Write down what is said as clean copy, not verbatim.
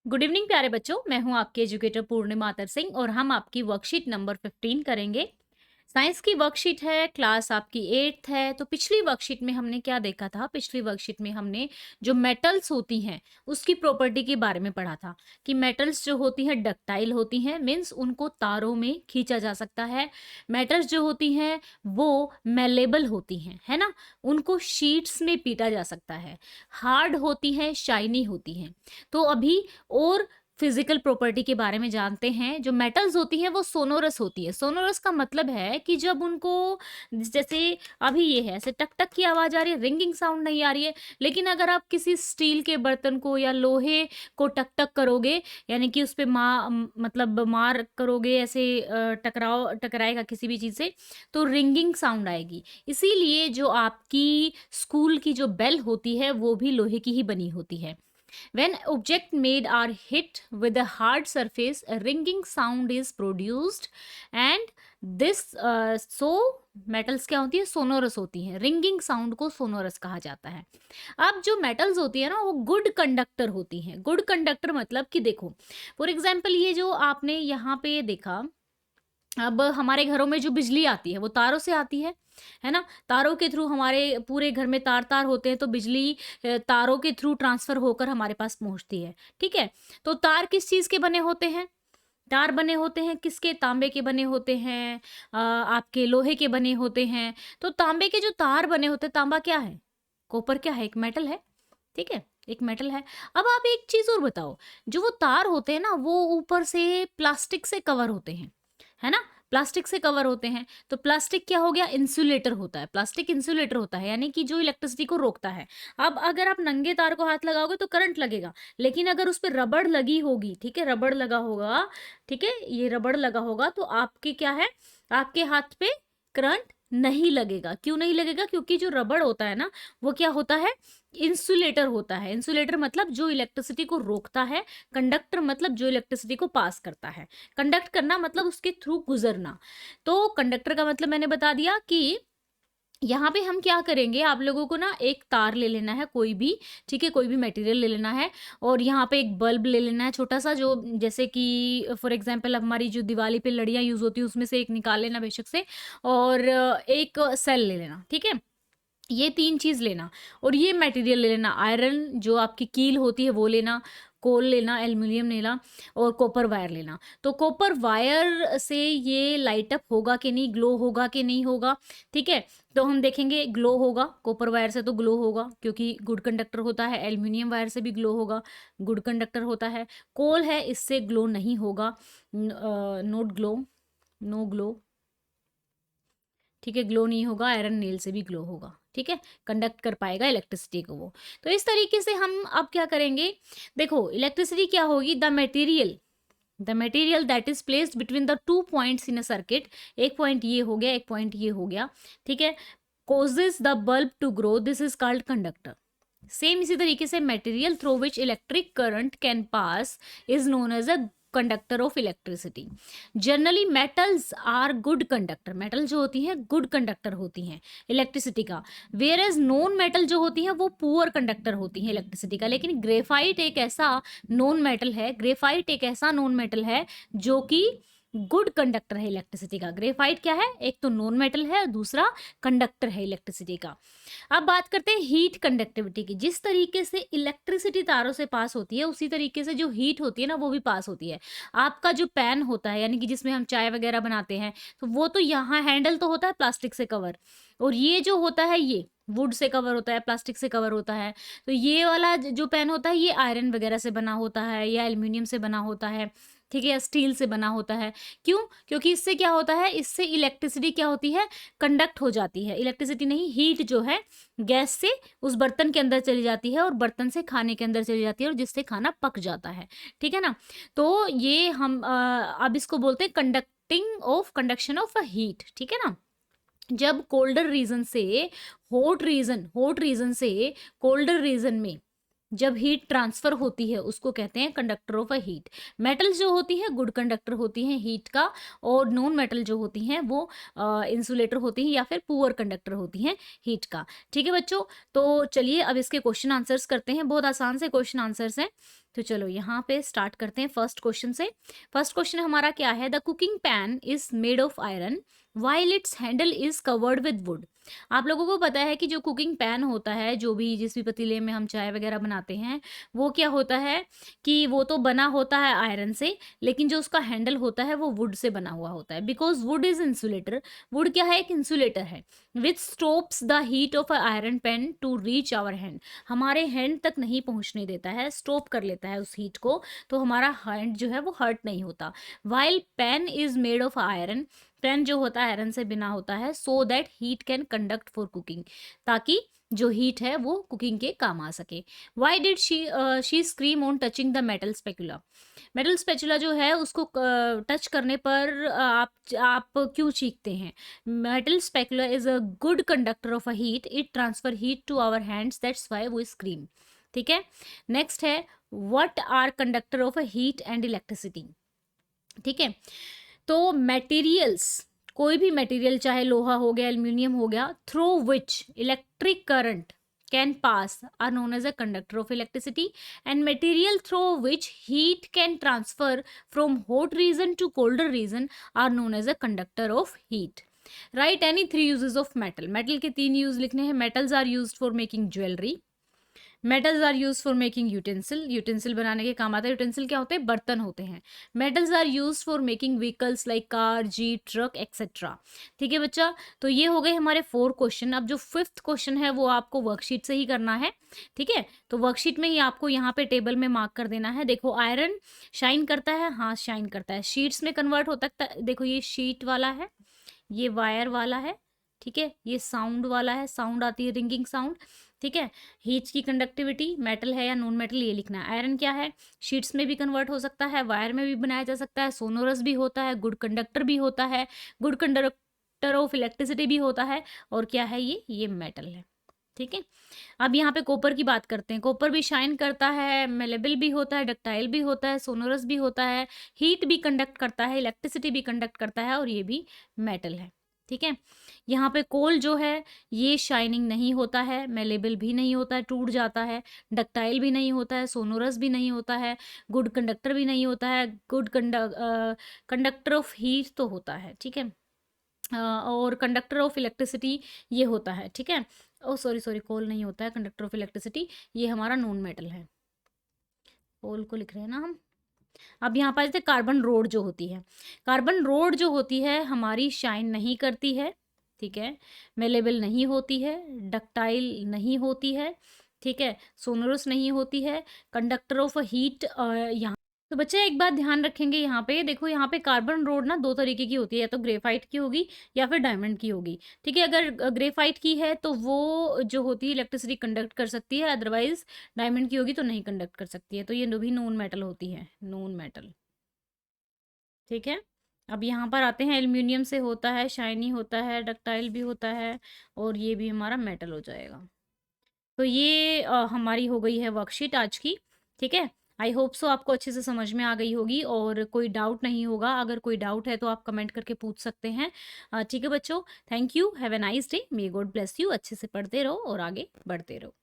Good evening प्यारे बच्चों, मैं हूं आपकी एजुकेटर पूर्णिमा मातर सिंह और हम आपकी वर्कशीट नंबर 15 करेंगे। साइंस की वर्कशीट है, क्लास आपकी 8th है। तो पिछली वर्कशीट में हमने क्या देखा था? पिछली वर्कशीट में हमने जो मेटल्स होती हैं उसकी प्रॉपर्टी के बारे में पढ़ा था कि मेटल्स जो होती हैं डक्टाइल होती हैं, मीन्स उनको तारों में खींचा जा सकता है। मेटल्स जो होती हैं वो मेलेबल होती हैं, है ना, उनको शीट्स में पीटा जा सकता है। हार्ड होती हैं, शाइनी होती हैं। तो अभी और फिजिकल प्रॉपर्टी के बारे में जानते हैं। जो मेटल्स होती हैं वो सोनोरस होती है। सोनोरस का मतलब है कि जब उनको, जैसे अभी ये है, ऐसे टक टक की आवाज आ रही है, रिंगिंग साउंड नहीं आ रही है। लेकिन अगर आप किसी स्टील के बर्तन को या लोहे को टक टक करोगे, यानी कि उस पे मतलब मार करोगे, ऐसे टकराएगा किसी भी चीज से, तो रिंगिंग साउंड आएगी। इसीलिए जो आपकी स्कूल की जो बेल होती है वो भी लोहे की ही बनी होती है। When object made are hit with a hard surface, a ringing sound is produced and this so metals क्या होती है? सोनोरस होती हैं। रिंगिंग साउंड को सोनोरस कहा जाता है। अब जो मेटल्स होती है ना वो गुड कंडक्टर होती हैं। गुड कंडक्टर मतलब कि देखो, फॉर एग्जांपल ये जो आपने यहाँ पे देखा, अब हमारे घरों में जो बिजली आती है वो तारों से आती है ना? तारों के थ्रू हमारे पूरे घर में तार-तार होते हैं, तो बिजली तारों के थ्रू ट्रांसफ़र होकर हमारे पास पहुँचती है, ठीक है? तो तार किस चीज़ के बने होते हैं? तार बने होते हैं किसके? तांबे के बने होते हैं, आपके लोहे के बने होते हैं। तो तांबे के जो तार बने होते हैं, तांबा क्या है? कॉपर क्या है? एक मेटल है, ठीक है? एक मेटल है। अब आप एक चीज़ और बताओ, जो वो तार होते हैं ना, वो ऊपर से प्लास्टिक से कवर होते हैं, है ना? प्लास्टिक से कवर होते हैं। तो प्लास्टिक क्या हो गया? इंसुलेटर होता है। प्लास्टिक इंसुलेटर होता है, यानी कि जो इलेक्ट्रिसिटी को रोकता है। अब अगर आप नंगे तार को हाथ लगाओगे तो करंट लगेगा, लेकिन अगर उस पे रबड़ लगी होगी, ठीक है, रबड़ लगा होगा, ठीक है, ये रबड़ लगा होगा, तो आपके क्या है? आपके हाथ पे करंट नहीं लगेगा। क्यों नहीं लगेगा? क्योंकि जो रबड़ होता है ना, वो क्या होता है? इंसुलेटर होता है। इंसुलेटर मतलब जो इलेक्ट्रिसिटी को रोकता है, कंडक्टर मतलब जो इलेक्ट्रिसिटी को पास करता है। कंडक्ट करना मतलब उसके थ्रू गुजरना। तो कंडक्टर का मतलब मैंने बता दिया कि यहाँ पे हम क्या करेंगे, आप लोगों को ना एक तार ले लेना है कोई भी, ठीक है, कोई भी मटेरियल ले लेना है और यहाँ पे एक बल्ब ले लेना है छोटा सा, जो जैसे कि फॉर एग्जांपल हमारी जो दिवाली पे लड़ियाँ यूज होती है उसमें से एक निकाल लेना बेशक से, और एक सेल ले लेना, ठीक है। ये 3 चीज़ लेना और ये मटेरियल ले लेना, आयरन जो आपकी कील होती है वो लेना, कोल लेना, एल्युमिनियम लेना और कॉपर वायर लेना। तो कॉपर वायर से ये लाइट अप होगा कि नहीं, ग्लो होगा कि नहीं होगा, ठीक है? तो हम देखेंगे ग्लो होगा, कॉपर वायर से तो ग्लो होगा क्योंकि गुड कंडक्टर होता है, एल्युमिनियम वायर से भी ग्लो होगा, गुड कंडक्टर होता है। कोल है, इससे ग्लो नहीं होगा, नॉट ग्लो, नो ग्लो, ठीक है, ग्लो नहीं होगा। आयरन नेल से भी ग्लो होगा, ठीक है, कंडक्ट कर पाएगा इलेक्ट्रिसिटी को वो। तो इस तरीके से हम अब क्या करेंगे, देखो इलेक्ट्रिसिटी क्या होगी, the material that is placed between the two points in a circuit, एक पॉइंट ये हो गया, एक पॉइंट ये हो गया, ठीक है, causes the bulb to grow, this is called conductor. Same इसी तरीके से material through which electric current can pass is known as a conductor of electricity. Generally metals are good conductor, metal जो होती हैं गुड कंडक्टर होती हैं electricity का, where as non metal जो होती हैं वो पुअर कंडक्टर होती हैं इलेक्ट्रिसिटी का। लेकिन ग्रेफाइट एक ऐसा नॉन मेटल है, ग्रेफाइट एक ऐसा नॉन मेटल है जो कि गुड कंडक्टर है इलेक्ट्रिसिटी का। ग्रेफाइट क्या है? एक तो नॉन मेटल है, दूसरा कंडक्टर है इलेक्ट्रिसिटी का। अब बात करते हैं हीट कंडक्टिविटी की। जिस तरीके से इलेक्ट्रिसिटी तारों से पास होती है उसी तरीके से जो हीट होती है ना वो भी पास होती है। आपका जो पैन होता है, यानी कि जिसमें हम चाय वगैरह बनाते हैं, तो वो तो यहाँ हैंडल तो होता है प्लास्टिक से कवर, और ये जो होता है ये वुड से कवर होता है, प्लास्टिक से कवर होता है। तो ये वाला जो पैन होता है ये आयरन वगैरह से बना होता है या एल्युमिनियम से बना होता है, ठीक है, या स्टील से बना होता है। क्यों? क्योंकि इससे क्या होता है, इससे इलेक्ट्रिसिटी क्या होती है, कंडक्ट हो जाती है। इलेक्ट्रिसिटी नहीं, हीट जो है गैस से उस बर्तन के अंदर चली जाती है और बर्तन से खाने के अंदर चली जाती है और जिससे खाना पक जाता है, ठीक है ना। तो ये हम अब इसको बोलते हैं कंडक्शन ऑफ अ हीट, ठीक है ना। जब कोल्डर रीजन से हॉट रीजन से कोल्डर रीजन में जब हीट ट्रांसफर होती है उसको कहते हैं conductor of a heat. Metals जो होती हैं गुड कंडक्टर होती हैं हीट का, और नॉन मेटल जो होती हैं वो इंसुलेटर होती हैं या फिर पुअर कंडक्टर होती हैं हीट का, ठीक है बच्चों। तो चलिए अब इसके क्वेश्चन आंसर्स करते हैं, बहुत आसान से क्वेश्चन आंसर्स हैं। तो चलो यहाँ पे स्टार्ट करते हैं फर्स्ट क्वेश्चन से। फर्स्ट क्वेश्चन हमारा क्या है, the cooking pan is made of iron while it's handle is covered with would. आप लोगों को पता है कि जो कुकिंग पैन होता है, जो भी जिस भी पतीले में हम चाय वगैरह बनाते हैं, वो क्या होता है कि वो तो बना होता है आयरन से, लेकिन जो उसका हैंडल होता है वो वुड से बना हुआ होता है। Because wood is insulator. Wood क्या है, एक इंसुलेटर है which stops the heat of a iron pan to reach our hand. हमारे हैंड तक नहीं पहुंचने देता है, स्टॉप कर लेता है उस हीट को, तो हमारा हैंड जो है वो हर्ट नहीं होता। While pan is made of iron, pan जो होता है आयरन से बिना होता है, so that heat can conduct for cooking, ताकि जो हीट है वो कुकिंग के काम आ सके। Why did she scream on touching the metal spatula. Metal spatula जो है उसको टच करने पर आप क्यों चीखते हैं। Metal spatula is a good conductor of a heat, it transfer heat to our hands, that's why we scream. ठीक है, नेक्स्ट है what are conductor of a heat and electricity. ठीक है, तो मटेरियल्स, कोई भी मटेरियल चाहे लोहा हो गया, एल्यूमिनियम हो गया, through which electric current can pass are known as a conductor of electricity, and material through which heat can transfer from hot region to colder region are known as a conductor of heat. Write any three uses of metal. Metal के तीन use लिखने हैं। metals are used for making jewelry, metals are use for making utensil, utensil बनाने के काम आता है। Utensil क्या होते हैं, बर्तन होते हैं। Metals are use for making vehicles like car, jeep, truck etcetera. ठीक है बच्चा, तो ये हो गए हमारे 4 क्वेश्चन। अब जो 5th क्वेश्चन है वो आपको वर्कशीट से ही करना है। ठीक है, तो वर्कशीट में ही आपको यहाँ पे टेबल में मार्क कर देना है। देखो आयरन शाइन करता है, हाँ शाइन करता है। शीट्स में कन्वर्ट होता है, देखो ये शीट वाला है, ये वायर वाला है। ठीक है, ये साउंड वाला है, साउंड आती है रिंगिंग साउंड। ठीक है, हीट की कंडक्टिविटी मेटल है या नॉन मेटल ये लिखना है। आयरन क्या है, शीट्स में भी कन्वर्ट हो सकता है, वायर में भी बनाया जा सकता है, सोनोरस भी होता है, गुड कंडक्टर भी होता है, गुड कंडक्टर ऑफ इलेक्ट्रिसिटी भी होता है, और क्या है ये मेटल है। ठीक है, अब यहाँ पे कॉपर की बात करते हैं। कॉपर भी शाइन करता है, मेलेबल भी होता है, डक्टाइल भी होता है, सोनोरस भी होता है, हीट भी कंडक्ट करता है, इलेक्ट्रिसिटी भी कंडक्ट करता है, और ये भी मेटल है। ठीक है, यहाँ पे कोल जो है ये शाइनिंग नहीं होता है, मेलेबल भी नहीं होता है, टूट जाता है, डक्टाइल भी नहीं होता है, सोनोरस भी नहीं होता है, गुड कंडक्टर भी नहीं होता है, गुड कंडक्टर ऑफ हीट तो होता है। ठीक है, और कंडक्टर ऑफ इलेक्ट्रिसिटी ये होता है। ठीक है, ओ सॉरी कोल नहीं होता है, कंडक्टर ऑफ इलेक्ट्रिसिटी ये हमारा नॉन मेटल है। कोल को लिख रहे हैं ना हम। अब यहाँ पर जैसे कार्बन रोड जो होती है, कार्बन रोड जो होती है हमारी शाइन नहीं करती है। ठीक है, मेलेबल नहीं होती है, डक्टाइल नहीं होती है। ठीक है, सोनोरस नहीं होती है, कंडक्टर ऑफ हीट यहाँ। तो बच्चे एक बात ध्यान रखेंगे, यहाँ पे देखो, यहाँ पे कार्बन रोड ना 2 तरीके की होती है, या तो ग्रेफाइट की होगी या फिर डायमंड की होगी। ठीक है, अगर ग्रेफाइट की है तो वो जो होती है इलेक्ट्रिसिटी कंडक्ट कर सकती है, अदरवाइज डायमंड की होगी तो नहीं कंडक्ट कर सकती है। तो ये भी नॉन मेटल होती है, नॉन मेटल। ठीक है, अब यहाँ पर आते हैं, एल्यूमिनियम से होता है, शाइनी होता है, डक्टाइल भी होता है, और ये भी हमारा मेटल हो जाएगा। तो ये हमारी हो गई है वर्कशीट आज की। ठीक है, आई होप सो आपको अच्छे से समझ में आ गई होगी और कोई डाउट नहीं होगा। अगर कोई डाउट है तो आप कमेंट करके पूछ सकते हैं। ठीक है बच्चों, thank you, have a nice day, may God bless you. अच्छे से पढ़ते रहो और आगे बढ़ते रहो।